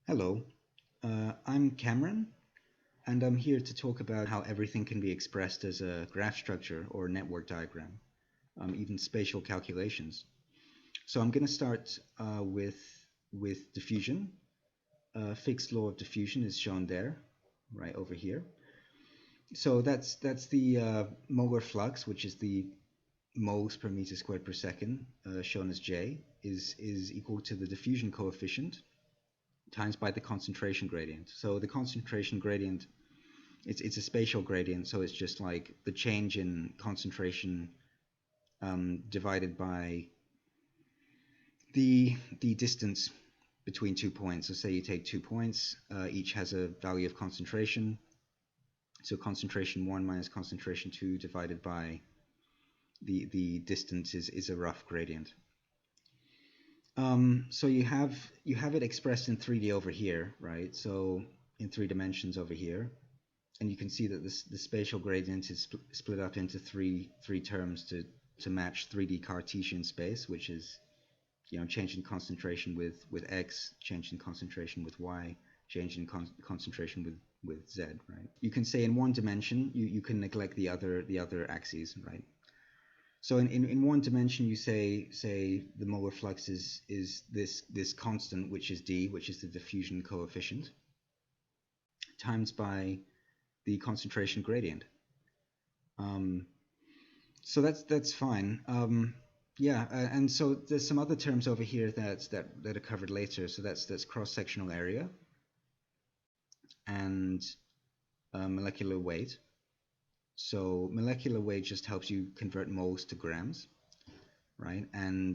Hello, I'm Cameron, and I'm here to talk about how everything can be expressed as a graph structure or network diagram, even spatial calculations. So I'm going to start with diffusion. Fick's law of diffusion is shown there, right over here. So that's the molar flux, which is the moles per meter squared per second, shown as J, is equal to the diffusion coefficient times by the concentration gradient. So the concentration gradient, it's a spatial gradient, so it's just like the change in concentration divided by the distance between 2 points. So say you take 2 points, each has a value of concentration. So concentration 1 minus concentration 2 divided by the distance is a rough gradient. So you have it expressed in 3D over here, right? So in 3 dimensions over here, and you can see that the spatial gradient is split up into three terms to match 3D Cartesian space, which is change in concentration with x, change in concentration with y, change in concentration with z, right? You can say in 1 dimension you can neglect the other axes, right? So in 1 dimension, you say the molar flux is this constant, which is d, which is the diffusion coefficient, times by the concentration gradient. So that's fine. Yeah, and so there's some other terms over here that are covered later. So that's cross-sectional area and molecular weight. So molecular weight just helps you convert moles to grams, right? And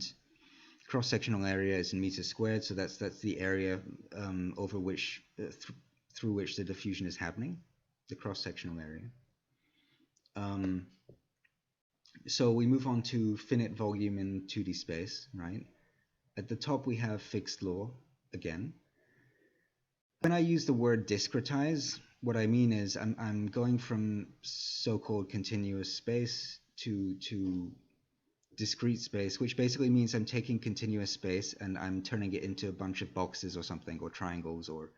cross-sectional area is in meters squared, so that's the area over which through which the diffusion is happening, the cross-sectional area. So we move on to finite volume in 2D space, right? At the top we have Fick's law again. When I use the word discretize, what I mean is I'm going from so-called continuous space to discrete space, which basically means I'm taking continuous space and I'm turning it into a bunch of boxes or something, or triangles, or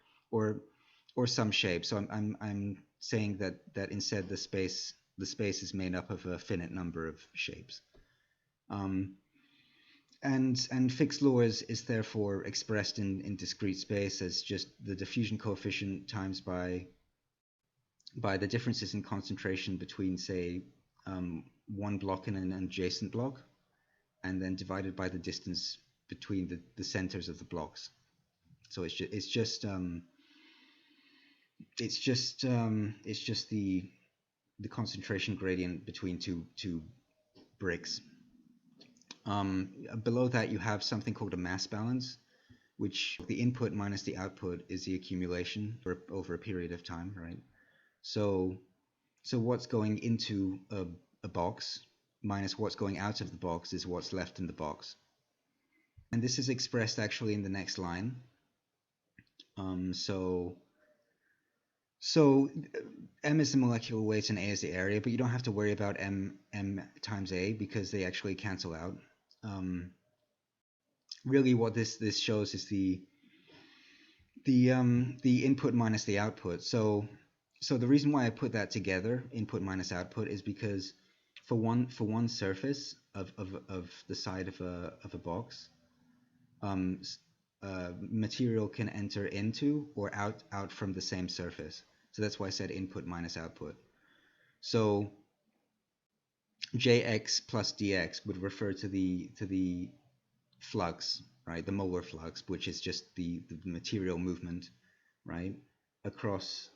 some shape. So I'm saying that instead the space is made up of a finite number of shapes. And Fick's law is therefore expressed in discrete space as just the diffusion coefficient times by the differences in concentration between, say, one block and an adjacent block, and then divided by the distance between the centers of the blocks. So it's just the concentration gradient between two bricks. Below that you have something called a mass balance, which the input minus the output is the accumulation over a period of time, right? So what's going into a box minus what's going out of the box is what's left in the box. And this is expressed actually in the next line. So m is the molecular weight and a is the area, but you don't have to worry about m times a because they actually cancel out. Really what this shows is the input minus the output. So the reason why I put that together, input minus output, is because for one surface of the side of a box, material can enter into or out from the same surface. So that's why I said input minus output. So Jx plus dx would refer to the flux, right? The molar flux, which is just the material movement, right? Across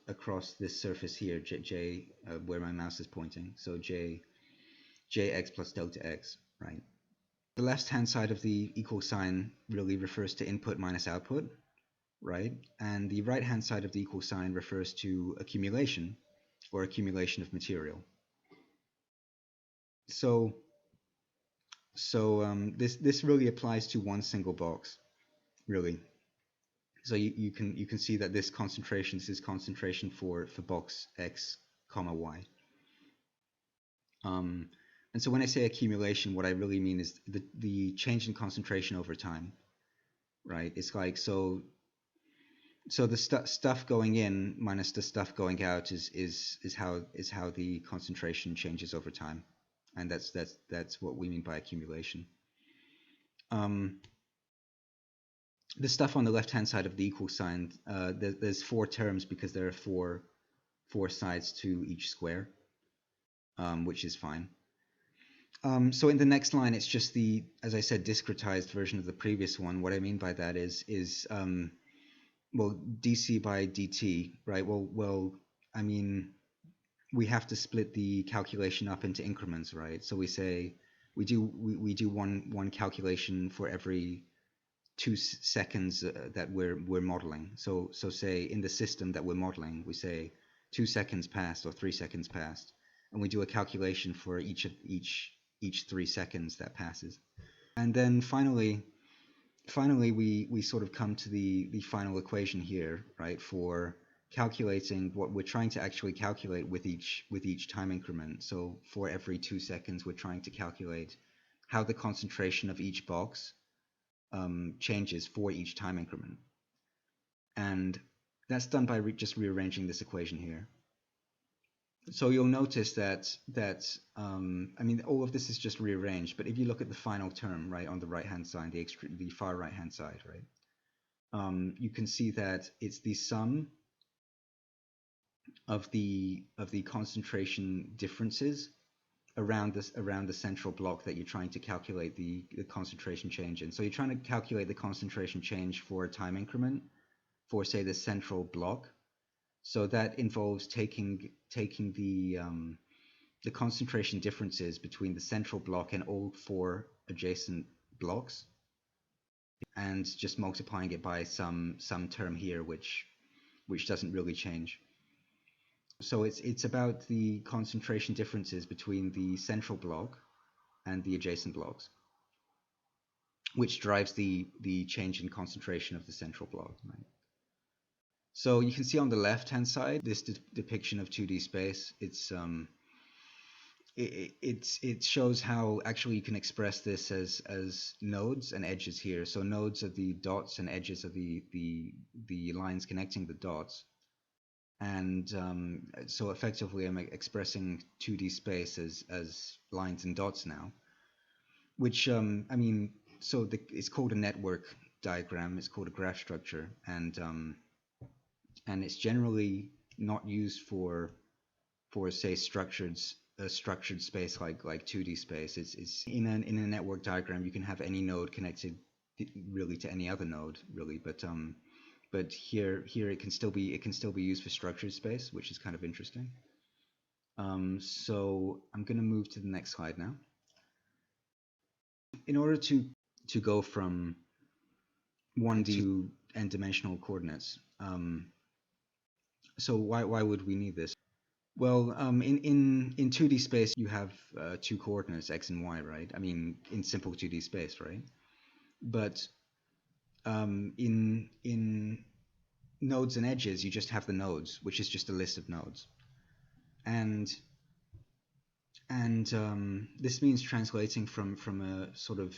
this surface here, J where my mouse is pointing. So Jx plus delta x, right? The left-hand side of the equal sign really refers to input minus output, right? And the right-hand side of the equal sign refers to accumulation, or accumulation of material. So this really applies to one single box, really. So you can see that this is concentration for box x, comma y. And so when I say accumulation, what I really mean is the change in concentration over time, right? It's like, so So the stuff going in minus the stuff going out is how the concentration changes over time, and that's what we mean by accumulation. The stuff on the left-hand side of the equal sign, there's four terms because there are four sides to each square, which is fine. So in the next line, it's just the, as I said, discretized version of the previous one. What I mean by that is well, dc by dt, right? Well, I mean, we have to split the calculation up into increments, right? So we say we do one calculation for every 2 seconds that we're modeling. So say in the system that we're modeling, we say 2 seconds passed or 3 seconds passed, and we do a calculation for each 3 seconds that passes. And then finally we sort of come to the final equation here, right, for calculating what we're trying to actually calculate with each time increment. So for every 2 seconds, we're trying to calculate how the concentration of each box changes for each time increment. And that's done by just rearranging this equation here. So you'll notice that I mean, all of this is just rearranged, but if you look at the final term, right, on the right-hand side, the far right-hand side, right, you can see that it's the sum of the concentration differences around the central block that you're trying to calculate the concentration change in. So you're trying to calculate the concentration change for a time increment for, say, the central block. So that involves taking the concentration differences between the central block and all 4 adjacent blocks, and just multiplying it by some term here, which doesn't really change. So it's about the concentration differences between the central block and the adjacent blocks, which drives the change in concentration of the central block, right? So you can see on the left-hand side this depiction of 2D space. It shows how actually you can express this as nodes and edges here. So nodes are the dots and edges are the lines connecting the dots. And so effectively I'm expressing 2D space as lines and dots now, which I mean, so it's called a network diagram. It's called a graph structure, and it's generally not used for say structured space like 2D space. It's in a network diagram you can have any node connected really to any other node, really, but here it can still be used for structured space, which is kind of interesting. So I'm going to move to the next slide now. In order to go from 1D to n-dimensional coordinates, so why would we need this? Well, in 2D space you have 2 coordinates, x and y, right? I mean, in simple 2D space, right? But in nodes and edges, you just have the nodes, which is just a list of nodes. And this means translating from a sort of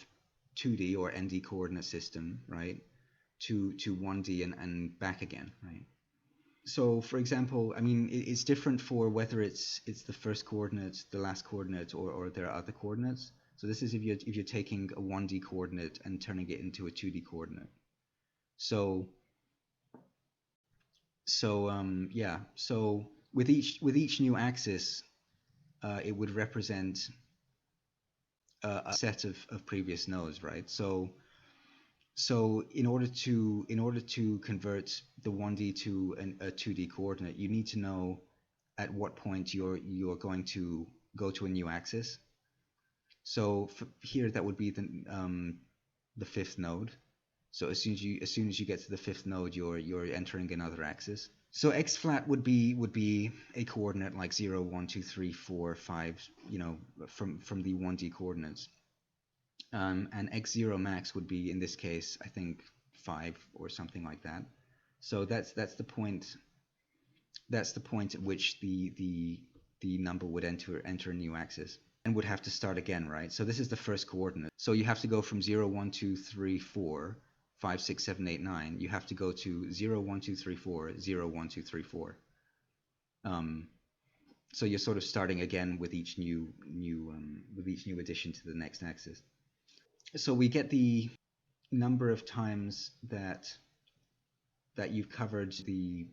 2D or ND coordinate system, right, to 1D and back again, right? So, for example, I mean, it's different for whether it's the first coordinate, the last coordinate, or there are other coordinates. So this is if you're taking a 1D coordinate and turning it into a 2D coordinate. So yeah. So with each new axis, it would represent a set of previous nodes, right? So in order to convert the 1D to a 2D coordinate, you need to know at what point you're going to go to a new axis. So here that would be the 5th node. So as soon as you get to the 5th node, you're entering another axis. So x flat would be a coordinate like 0, 1, 2, 3, 4, 5, you know, from the 1D coordinates. And x0 max would be, in this case, I think 5 or something like that. So that's the point. That's the point at which the number would enter a new axis and would have to start again, right? So this is the first coordinate. So you have to go from 0, 1, 2, 3, 4, 5, 6, 7, 8, 9, you have to go to 0, 1, 2, 3, 4, 0, 1, 2, 3, 4. So you're sort of starting again with each new addition to the next axis. So we get the number of times that you've covered the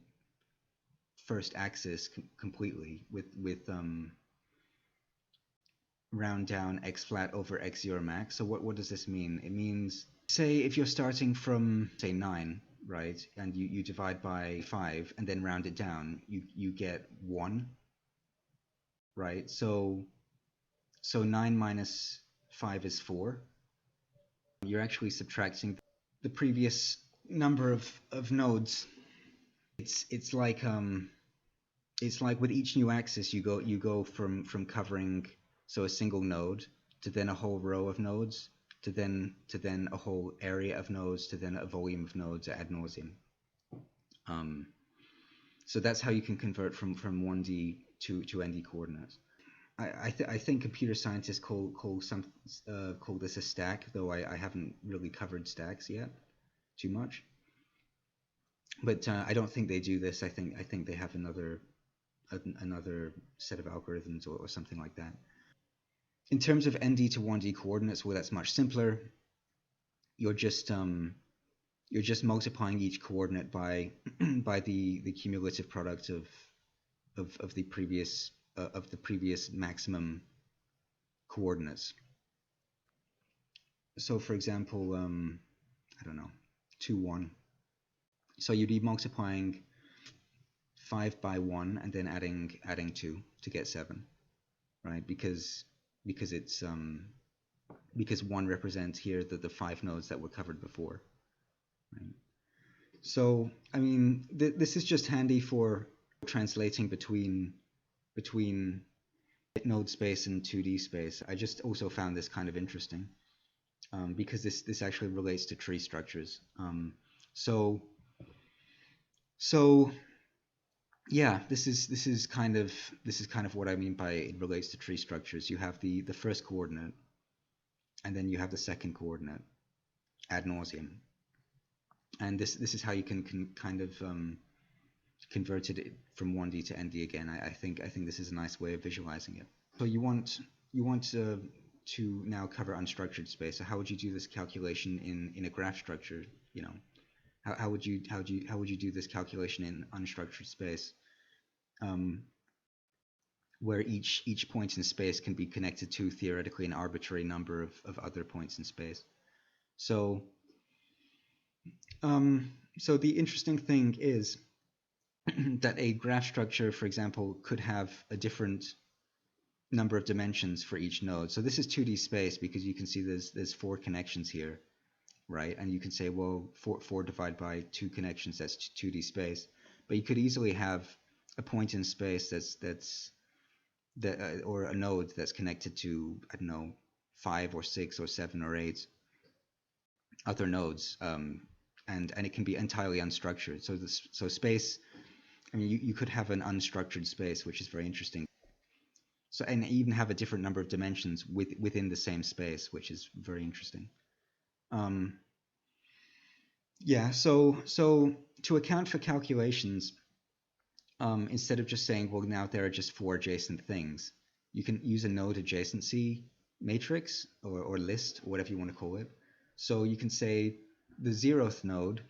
first axis completely with round down x flat over x0 max. So what does this mean? It means, say, if you're starting from, say, 9, right, and you divide by 5 and then round it down, you get 1, right? So 9 minus 5 is 4. You're actually subtracting the previous number of nodes. It's like with each new axis you go from covering, so a single node, to then a whole row of nodes, to then a whole area of nodes, to then a volume of nodes ad nauseum. So that's how you can convert from 1D to ND coordinates. I think computer scientists call this a stack, though I haven't really covered stacks yet too much. But I don't think they do this. I think they have another set of algorithms or something like that. In terms of ND to 1D coordinates, well, that's much simpler. You're just multiplying each coordinate by the cumulative product of the previous maximum coordinates. So, for example, I don't know, 2, 1. So you'd be multiplying 5 by 1 and then adding 2 to get 7, right? Because it's because 1 represents here the 5 nodes that were covered before, right? So I mean, this is just handy for translating between node space and 2D space. I just also found this kind of interesting because this actually relates to tree structures. So yeah, this is kind of what I mean by it relates to tree structures. You have the first coordinate, and then you have the second coordinate ad nauseum, and this is how you can kind of convert it from 1D to ND again. I think this is a nice way of visualizing it. So you want to now cover unstructured space. So how would you do this calculation in a graph structure? You know, how would you do this calculation in unstructured space, where each point in space can be connected to theoretically an arbitrary number of other points in space? So so the interesting thing is that a graph structure, for example, could have a different number of dimensions for each node. So this is 2D space because you can see there's 4 connections here, right? And you can say, well, 4 divided by 2 connections, that's 2D space. But you could easily have a point in space or a node that's connected to, I don't know, 5 or 6 or 7 or 8 other nodes, and it can be entirely unstructured. So space, I mean, you could have an unstructured space, which is very interesting. So, and even have a different number of dimensions within the same space, which is very interesting. Yeah, so to account for calculations, instead of just saying, well, now there are just 4 adjacent things, you can use a node adjacency matrix or list, or whatever you want to call it. So you can say the 0th node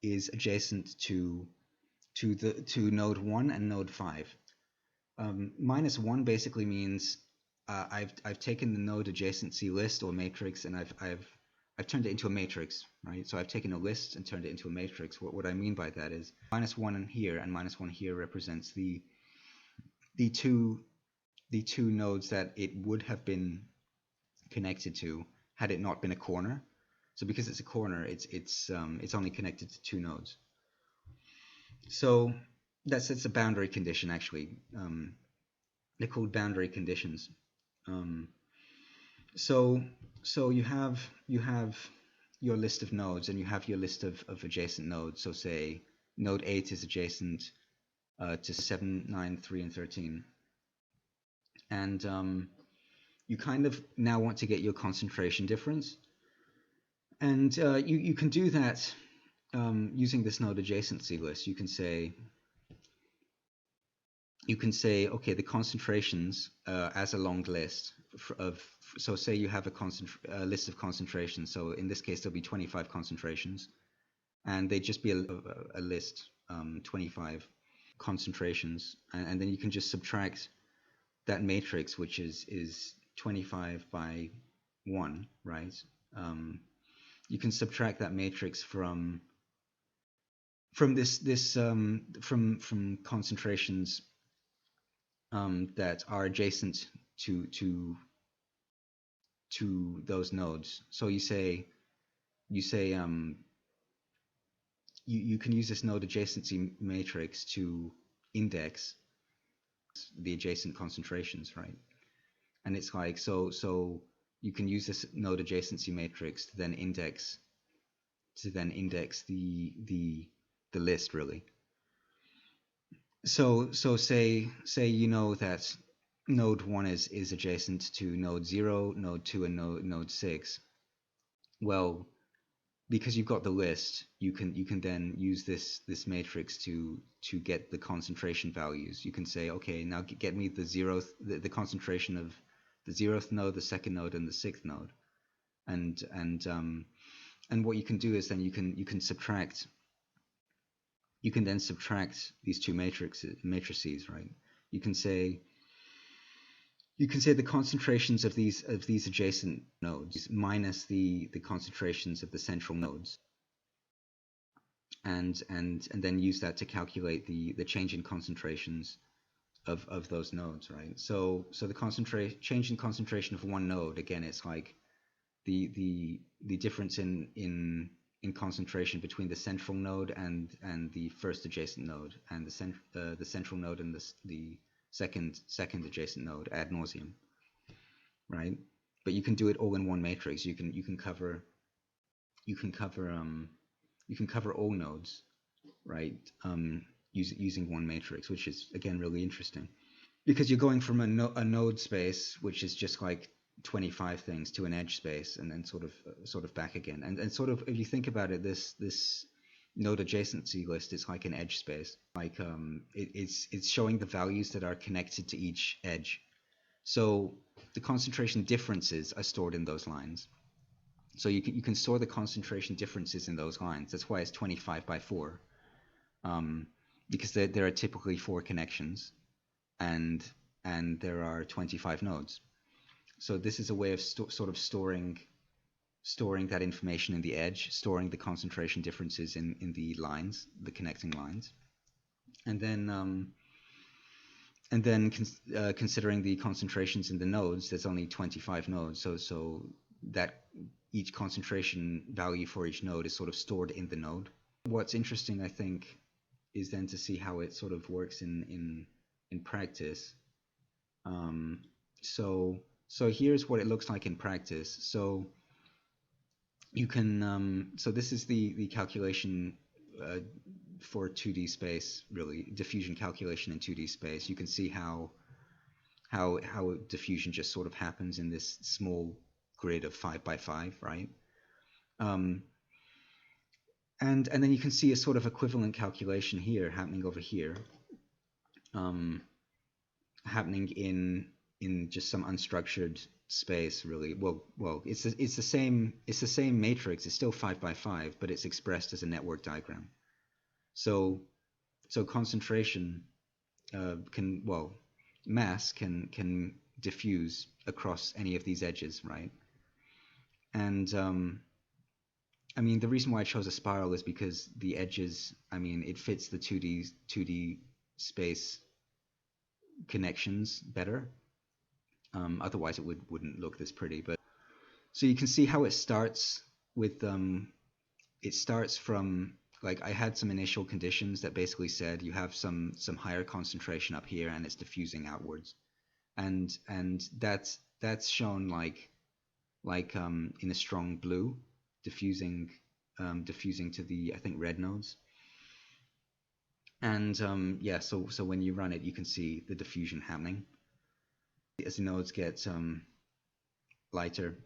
is adjacent to node 1 and node 5. -1 basically means I've taken the node adjacency list or matrix, and I've turned it into a matrix, right? So I've taken a list and turned it into a matrix. What I mean by that is -1 here and -1 here represents the two nodes that it would have been connected to had it not been a corner. So because it's a corner, it's only connected to 2 nodes. So it's a boundary condition, actually. They're called boundary conditions. So you have your list of nodes, and you have your list of adjacent nodes. So say node 8 is adjacent to 7, 9, 3, and 13. And you kind of now want to get your concentration difference. And you can do that using this node adjacency list. You can say okay, the concentrations as a long list of, so say you have a list of concentrations. So in this case, there'll be 25 concentrations, and they'd just be a list, 25 concentrations, and then you can just subtract that matrix, which is 25 by 1, right? You can subtract that matrix from from concentrations that are adjacent to those nodes. So you can use this node adjacency matrix to index the adjacent concentrations, right? And it's like, so you can use this node adjacency matrix to then index the list, really. So say you know that node 1 is adjacent to node 0, node 2, and node 6. Well, because you've got the list, you can then use this matrix to get the concentration values. You can say, okay, now get me the concentration of the 0th node, the 2nd node, and the 6th node. And what you can do is then you can subtract. You can then subtract these two matrices, right? You can say the concentrations of these adjacent nodes minus the concentrations of the central nodes, and then use that to calculate the change in concentrations of those nodes, right? So the change in concentration of one node, again, it's like the difference in concentration between the central node and the first adjacent node, and the central node and the second adjacent node ad nauseum, right? But you can do it all in one matrix. You can cover all nodes, right? Using one matrix, which is again really interesting, because you're going from a node space, which is just like 25 things, to an edge space, and then sort of back again. And sort of, if you think about it, this node adjacency list is like an edge space. Like it's showing the values that are connected to each edge. So the concentration differences are stored in those lines. So you can store the concentration differences in those lines. That's why it's 25 by 4, because there are typically 4 connections, and there are 25 nodes. So this is a way of sort of storing that information in the edge, storing the concentration differences in the lines, the connecting lines, and then considering the concentrations in the nodes. There's only 25 nodes, so that each concentration value for each node is sort of stored in the node. What's interesting, I think, is then to see how it sort of works in practice. So here's what it looks like in practice. So you can, so this is the calculation for 2D space, really, diffusion calculation in 2D space. You can see how diffusion just sort of happens in this small grid of 5 by 5, right? And then you can see a sort of equivalent calculation here happening over here, happening in just some unstructured space, really. Well, it's the same matrix. It's still 5 by 5, but it's expressed as a network diagram. So concentration mass can diffuse across any of these edges, right? And I mean, the reason why I chose a spiral is because the edges, I mean, it fits the 2D space connections better. Otherwise it wouldn't look this pretty. But so you can see how it starts with it starts from, like, I had some initial conditions that basically said you have some higher concentration up here and it's diffusing outwards, and that's shown like in a strong blue, diffusing to the, I think, red nodes. And yeah, so when you run it, you can see the diffusion happening as the nodes get lighter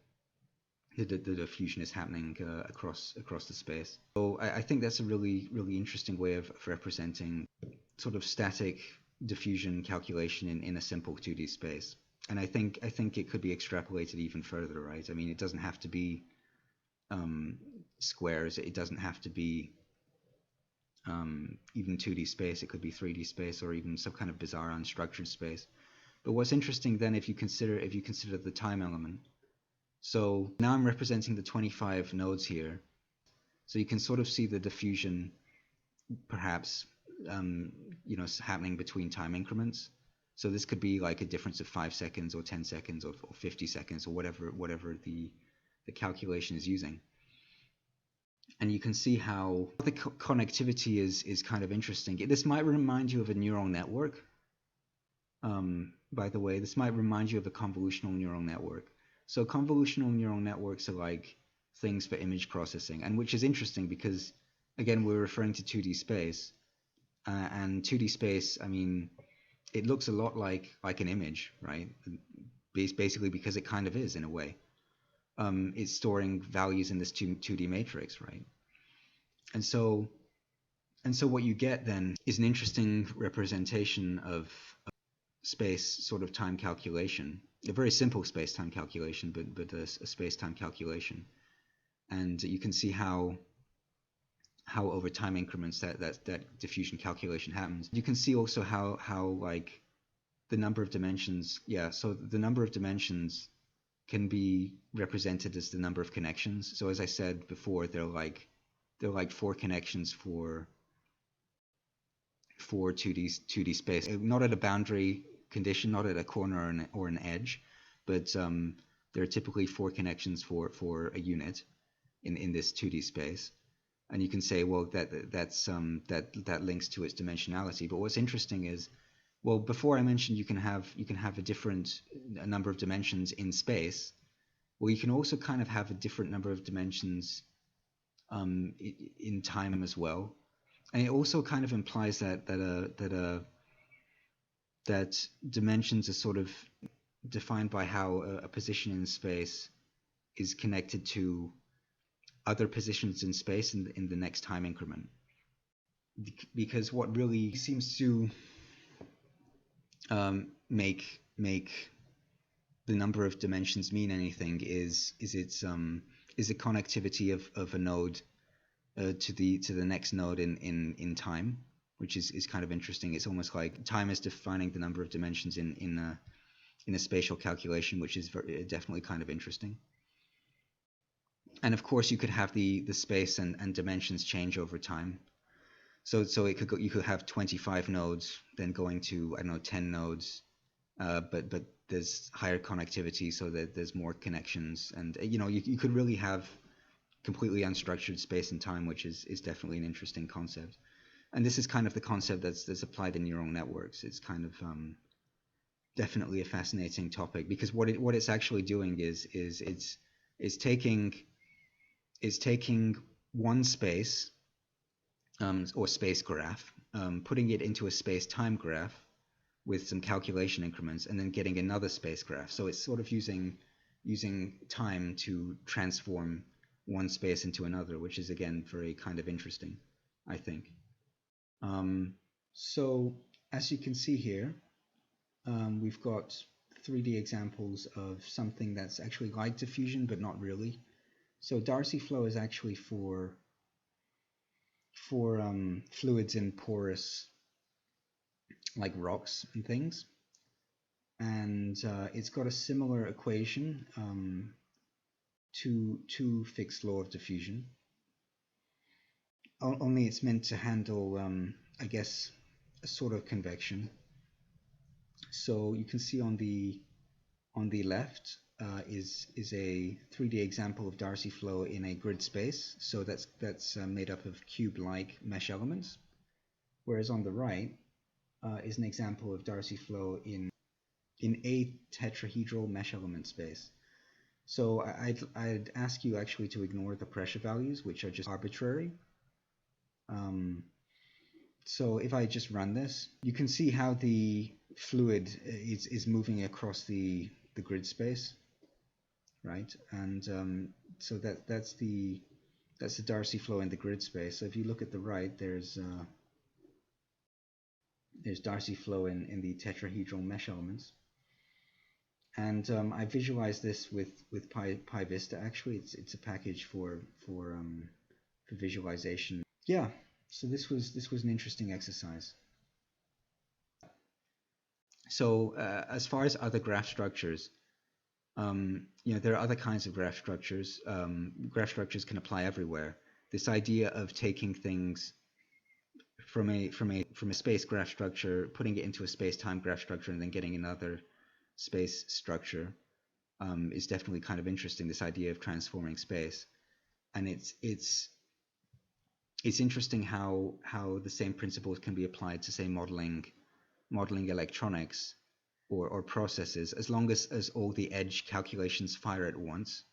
the diffusion is happening across the space. So I think that's a really interesting way of representing sort of static diffusion calculation in a simple 2D space. And I think it could be extrapolated even further, right? I mean, it doesn't have to be squares. It doesn't have to be even 2D space. It could be 3D space or even some kind of bizarre unstructured space. But what's interesting then, if you consider the time element. So now I'm representing the 25 nodes here. So you can sort of see the diffusion perhaps happening between time increments. So this could be like a difference of 5 seconds or 10 seconds or 50 seconds or whatever the calculation is using. And you can see how the connectivity is kind of interesting. This might remind you of a neural network. By the way, this might remind you of a convolutional neural network. So convolutional neural networks are like things for image processing, and which is interesting because, again, we're referring to 2D space. And 2D space, I mean, it looks a lot like an image, right? Basically because it kind of is in a way. It's storing values in this 2D matrix, right? And so what you get then is an interesting representation of space sort of time calculation, a very simple space-time calculation, but a space-time calculation. And you can see how over time increments that diffusion calculation happens. You can see also how like the number of dimensions, so the number of dimensions can be represented as the number of connections. So as I said before, they're like 4 connections for 2D space, not at a boundary condition, not at a corner or an edge, but there are typically 4 connections for a unit in this 2D space. And you can say, well, that links to its dimensionality. But what's interesting is, well, before I mentioned you can have a number of dimensions in space. Well, you can also kind of have a different number of dimensions in time as well. And it also kind of implies that dimensions are sort of defined by how a position in space is connected to other positions in space in the next time increment. Because what really seems to make the number of dimensions mean anything is a connectivity of a node to the next node in time, which is kind of interesting. It's almost like time is defining the number of dimensions in a spatial calculation, which is definitely kind of interesting. And of course, you could have the space and dimensions change over time. So you could have 25 nodes, then going to 10 nodes, but there's higher connectivity, so that there's more connections, and you could really have completely unstructured space and time, which is definitely an interesting concept. And this is kind of the concept that's applied in neural networks. It's kind of definitely a fascinating topic, because what it's actually doing is it's taking one space or space graph, putting it into a space-time graph with some calculation increments, and then getting another space graph. So it's sort of using time to transform one space into another, which is, again, very kind of interesting, I think. So as you can see here, we've got 3D examples of something that's actually like diffusion, but not really. So Darcy flow is actually for fluids in porous, like rocks and things, and it's got a similar equation to Fick's law of diffusion. Only it's meant to handle, I guess, a sort of convection. So you can see on the left is a 3D example of Darcy flow in a grid space. So that's made up of cube-like mesh elements. Whereas on the right is an example of Darcy flow in a tetrahedral mesh element space. So I'd ask you actually to ignore the pressure values, which are just arbitrary. So if I just run this, you can see how the fluid is moving across the grid space, right? And So that's the Darcy flow in the grid space. So if you look at the right, there's Darcy flow in the tetrahedral mesh elements. And I visualized this with PyVista. Actually, it's a package for visualization. Yeah, so this was an interesting exercise. So as far as other graph structures, there are other kinds of graph structures. Graph structures can apply everywhere. This idea of taking things from a space graph structure, putting it into a space-time graph structure, and then getting another space structure is definitely kind of interesting. This idea of transforming space, and it's interesting how the same principles can be applied to, say, modeling electronics or processes, as long as all the edge calculations fire at once.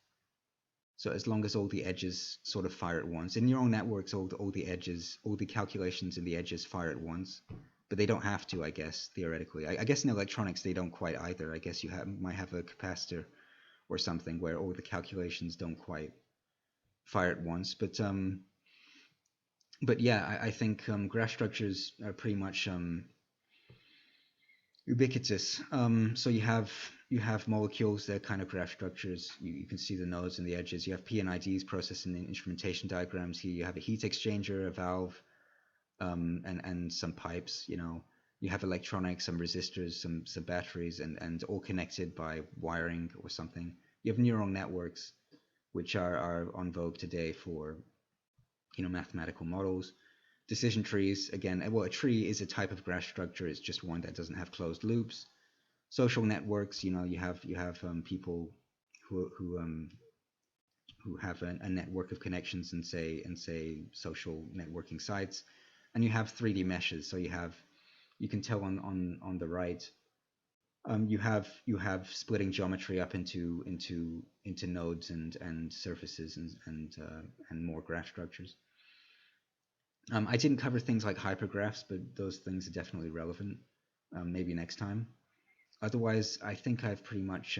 So as long as all the edges sort of fire at once. In neural networks, all the edges, all the calculations in the edges fire at once. But they don't have to, I guess, theoretically. I guess in electronics they don't quite either. I guess you might have a capacitor or something where all the calculations don't quite fire at once. But yeah, I think graph structures are pretty much ubiquitous. So you have molecules, they're kind of graph structures. You can see the nodes and the edges. You have PNIDs processing in instrumentation diagrams. Here you have a heat exchanger, a valve, and some pipes. You have electronics, some resistors, some batteries, and all connected by wiring or something. You have neural networks, which are on vogue today for mathematical models. Decision trees, again, well, a tree is a type of graph structure. It's just one that doesn't have closed loops. Social networks, you have people who have a network of connections and say social networking sites, and you have 3D meshes. So you can tell on the right, you have splitting geometry up into nodes and surfaces and more graph structures. I didn't cover things like hypergraphs, but those things are definitely relevant. Maybe next time. Otherwise, I think I've pretty much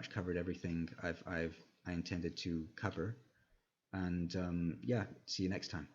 covered everything I intended to cover. And yeah, see you next time.